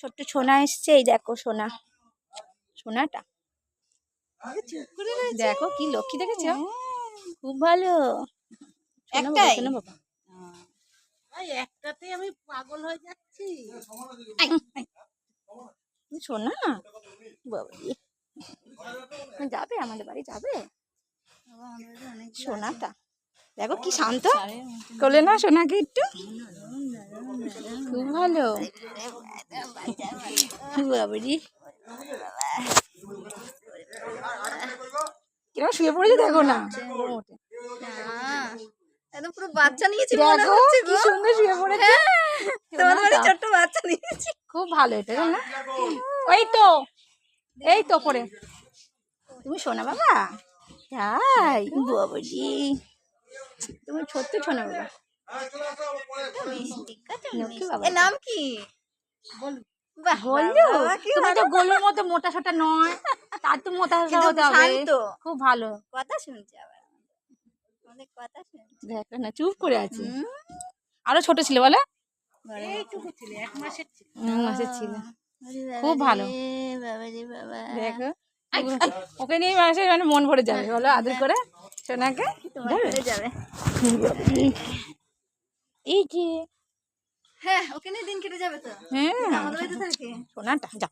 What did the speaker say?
ছোট্ট সোনা এসছে, এই দেখো সোনা, সোনাটা দেখো কি লক্ষ্মী, দেখেছো? খুব ভালো। একটাই শোনো বাবা, একটাতে আমি পাগল হয়ে যাচ্ছি। সোনা বাবা, যাবে আমাদের বাড়ি যাবে? সোনাটা দেখো কি শান্ত, কোলে না সোনাকে একটু, খুব ভালো। বাবারি কিরকম শুয়ে পড়েছে দেখো না, একদম পুরো বাচ্চা নিয়েছি দেখো মনে হচ্ছে কি গো। সুন্দর শুয়ে পড়েছে। তোমাদের বাড়ি ছোট্ট বাচ্চা নিয়েছি। খুব ভালো এটা, জানো না? ওই তো এই তো পরে তুমি শোনা বাবা, তাই বাবাজি, তুমি সত্যি শোনা বাবা, লক্ষ্মী বাবা। এর নাম কি? বাহ, গোলু, বাবা, কি তুমি তো ভালো। গোলুর মতো মোটা সোটা নয়, তার তো মোটা সোটা কিন্তু হতে হবে। শান্ত। খুব ভালো। কথা শুনছে আবার অনেক কথা শুনছে। দেখো না চুপ করে আছে। আরো ছোট ছিল বলো? এইটুকু ছিল, 1 মাসের ছিল। 1 মাসের ছিল। খুব ভালো। বাবারে বাবা, দেখো ওকে নিয়ে মানুষের মানে মন ভরে যাবে, বলো আদর করে সোনাকে। তোমার ঘরে যাবে। এই যে হ্যাঁ, ওকে নিয়ে দিন কেটে যাবে তো। হ্যাঁ আমাদের বাড়িতে থাকে। সোনাটা যাও।